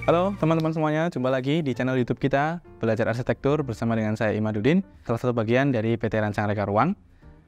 Halo teman-teman semuanya, jumpa lagi di channel YouTube kita Belajar Arsitektur bersama dengan saya Imaduddin, salah satu bagian dari PT Rancang Reka Ruang.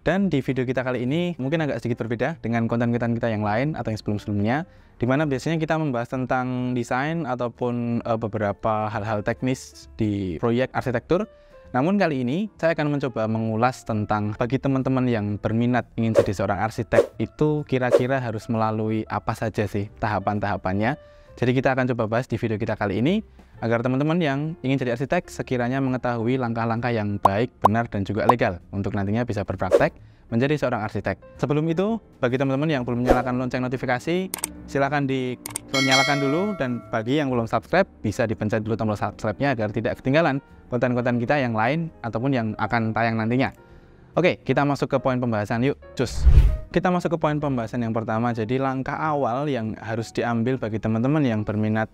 Dan di video kita kali ini mungkin agak sedikit berbeda dengan konten-konten kita yang lain atau yang sebelum-sebelumnya, di mana biasanya kita membahas tentang desain ataupun beberapa hal-hal teknis di proyek arsitektur. Namun kali ini saya akan mencoba mengulas tentang bagi teman-teman yang berminat ingin jadi seorang arsitek itu kira-kira harus melalui apa saja sih tahapan-tahapannya. Jadi kita akan coba bahas di video kita kali ini agar teman-teman yang ingin jadi arsitek sekiranya mengetahui langkah-langkah yang baik, benar, dan juga legal untuk nantinya bisa berpraktek menjadi seorang arsitek. Sebelum itu, bagi teman-teman yang belum menyalakan lonceng notifikasi, silakan dinyalakan dulu, dan bagi yang belum subscribe, bisa dipencet dulu tombol subscribe-nya agar tidak ketinggalan konten-konten kita yang lain ataupun yang akan tayang nantinya. Oke, kita masuk ke poin pembahasan yuk, cus. Kita masuk ke poin pembahasan yang pertama. Jadi langkah awal yang harus diambil bagi teman-teman yang berminat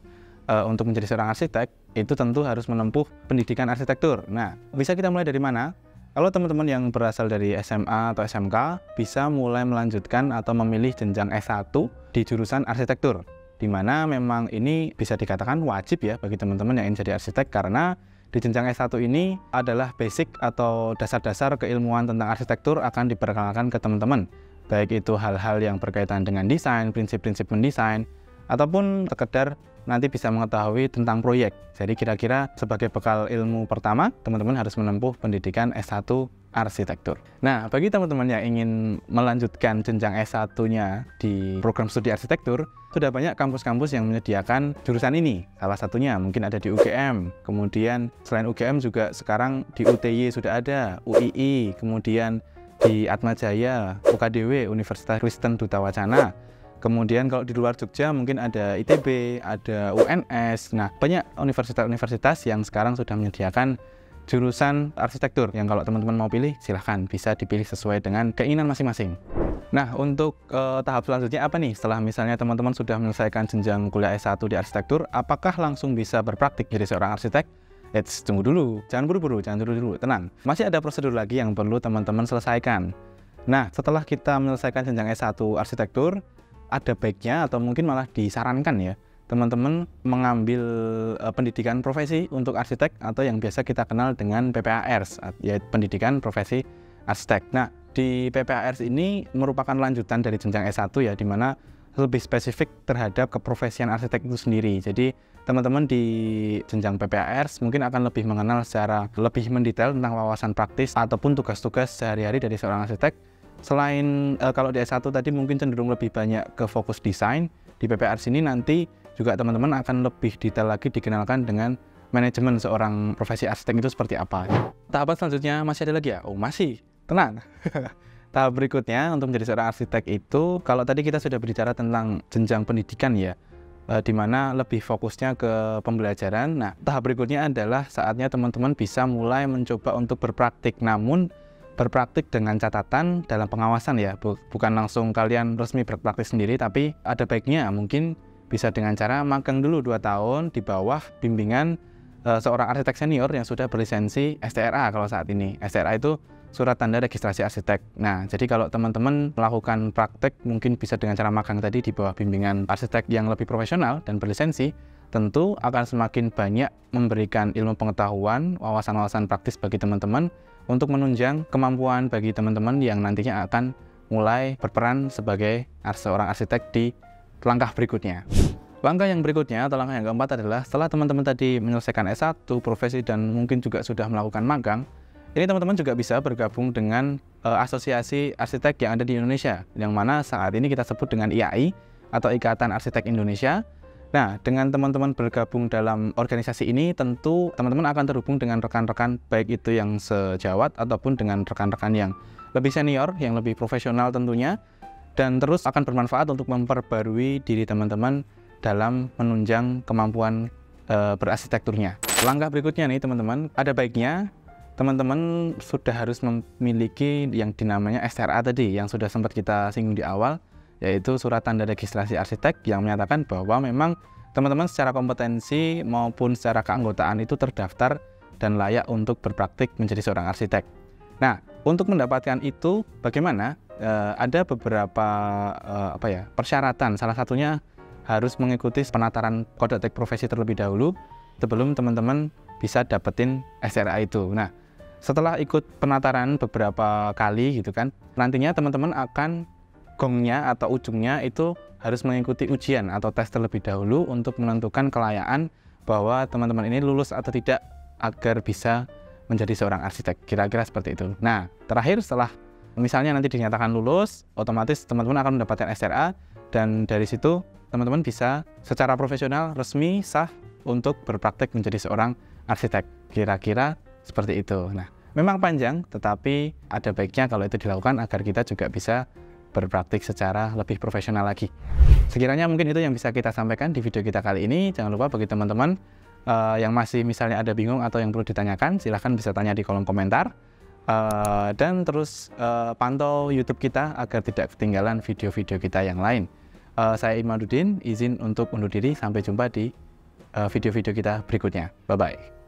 untuk menjadi seorang arsitek, itu tentu harus menempuh pendidikan arsitektur. Nah, bisa kita mulai dari mana? Kalau teman-teman yang berasal dari SMA atau SMK, bisa mulai melanjutkan atau memilih jenjang S1 di jurusan arsitektur. Di mana memang ini bisa dikatakan wajib ya bagi teman-teman yang ingin jadi arsitek, karena di jenjang S1 ini adalah basic atau dasar-dasar keilmuan tentang arsitektur akan diperkenalkan ke teman-teman. Baik itu hal-hal yang berkaitan dengan desain, prinsip-prinsip mendesain, ataupun sekedar nanti bisa mengetahui tentang proyek. Jadi kira-kira sebagai bekal ilmu pertama, teman-teman harus menempuh pendidikan S1 arsitektur. Nah, bagi teman-teman yang ingin melanjutkan jenjang S1-nya di program studi arsitektur, sudah banyak kampus-kampus yang menyediakan jurusan ini. Salah satunya mungkin ada di UGM, kemudian selain UGM juga sekarang di UTY sudah ada, UII, kemudian di Atmajaya, UKDW, Universitas Kristen Duta Wacana. Kemudian kalau di luar Jogja mungkin ada ITB, ada UNS. Nah, banyak universitas-universitas yang sekarang sudah menyediakan jurusan arsitektur yang kalau teman-teman mau pilih silahkan bisa dipilih sesuai dengan keinginan masing-masing. Nah, untuk tahap selanjutnya apa nih? Setelah misalnya teman-teman sudah menyelesaikan jenjang kuliah S1 di arsitektur, apakah langsung bisa berpraktik jadi seorang arsitek? Tunggu dulu, jangan buru-buru, jangan dulu, tenang. Masih ada prosedur lagi yang perlu teman-teman selesaikan. Nah, setelah kita menyelesaikan jenjang S1 arsitektur, ada baiknya atau mungkin malah disarankan ya, teman-teman mengambil pendidikan profesi untuk arsitek atau yang biasa kita kenal dengan PPARS, yaitu pendidikan profesi arsitek. Nah, di PPARS ini merupakan lanjutan dari jenjang S1 ya, di mana lebih spesifik terhadap keprofesian arsitek itu sendiri. Jadi teman-teman di jenjang PPARS mungkin akan lebih mengenal secara lebih mendetail tentang wawasan praktis ataupun tugas-tugas sehari-hari dari seorang arsitek. Selain kalau di S1 tadi mungkin cenderung lebih banyak ke fokus desain, di PPARS ini nanti juga teman-teman akan lebih detail lagi dikenalkan dengan manajemen seorang profesi arsitek itu seperti apa. Tahapan selanjutnya masih ada lagi ya? Oh masih, tenang. Tahap berikutnya untuk menjadi seorang arsitek itu, kalau tadi kita sudah berbicara tentang jenjang pendidikan ya, di mana lebih fokusnya ke pembelajaran. Nah, tahap berikutnya adalah saatnya teman-teman bisa mulai mencoba untuk berpraktik, namun berpraktik dengan catatan dalam pengawasan ya, bukan langsung kalian resmi berpraktik sendiri, tapi ada baiknya mungkin bisa dengan cara magang dulu 2 tahun di bawah bimbingan seorang arsitek senior yang sudah berlisensi STRA kalau saat ini. STRA itu surat tanda registrasi arsitek. Nah, jadi kalau teman-teman melakukan praktek mungkin bisa dengan cara magang tadi di bawah bimbingan arsitek yang lebih profesional dan berlisensi, tentu akan semakin banyak memberikan ilmu pengetahuan, wawasan-wawasan praktis bagi teman-teman untuk menunjang kemampuan bagi teman-teman yang nantinya akan mulai berperan sebagai seorang arsitek di langkah berikutnya. Langkah yang berikutnya atau langkah yang keempat adalah setelah teman-teman tadi menyelesaikan S1, profesi, dan mungkin juga sudah melakukan magang, ini teman-teman juga bisa bergabung dengan asosiasi arsitek yang ada di Indonesia, yang mana saat ini kita sebut dengan IAI atau Ikatan Arsitek Indonesia. Nah, dengan teman-teman bergabung dalam organisasi ini, tentu teman-teman akan terhubung dengan rekan-rekan baik itu yang sejawat ataupun dengan rekan-rekan yang lebih senior, yang lebih profesional tentunya, dan terus akan bermanfaat untuk memperbarui diri teman-teman dalam menunjang kemampuan berarsitekturnya. Langkah berikutnya nih teman-teman, ada baiknya teman-teman sudah harus memiliki yang dinamanya STRA tadi, yang sudah sempat kita singgung di awal, yaitu surat tanda registrasi arsitek yang menyatakan bahwa memang teman-teman secara kompetensi maupun secara keanggotaan itu terdaftar dan layak untuk berpraktik menjadi seorang arsitek. Nah, untuk mendapatkan itu bagaimana? Ada beberapa persyaratan. Salah satunya harus mengikuti penataran kode etik profesi terlebih dahulu sebelum teman-teman bisa dapetin SRA itu. Nah, setelah ikut penataran beberapa kali gitu kan, nantinya teman-teman akan gongnya atau ujungnya itu harus mengikuti ujian atau tes terlebih dahulu untuk menentukan kelayakan bahwa teman-teman ini lulus atau tidak agar bisa menjadi seorang arsitek. Kira-kira seperti itu. Nah, terakhir setelah misalnya nanti dinyatakan lulus, otomatis teman-teman akan mendapatkan SRA dan dari situ teman-teman bisa secara profesional, resmi, sah untuk berpraktek menjadi seorang arsitek. Kira-kira seperti itu. Nah, memang panjang, tetapi ada baiknya kalau itu dilakukan agar kita juga bisa berpraktik secara lebih profesional lagi. Sekiranya mungkin itu yang bisa kita sampaikan di video kita kali ini. Jangan lupa bagi teman-teman yang masih misalnya ada bingung atau yang perlu ditanyakan, silahkan bisa tanya di kolom komentar. Dan terus pantau YouTube kita agar tidak ketinggalan video-video kita yang lain. Saya Imadudin, izin untuk undur diri. Sampai jumpa di video-video kita berikutnya. Bye-bye.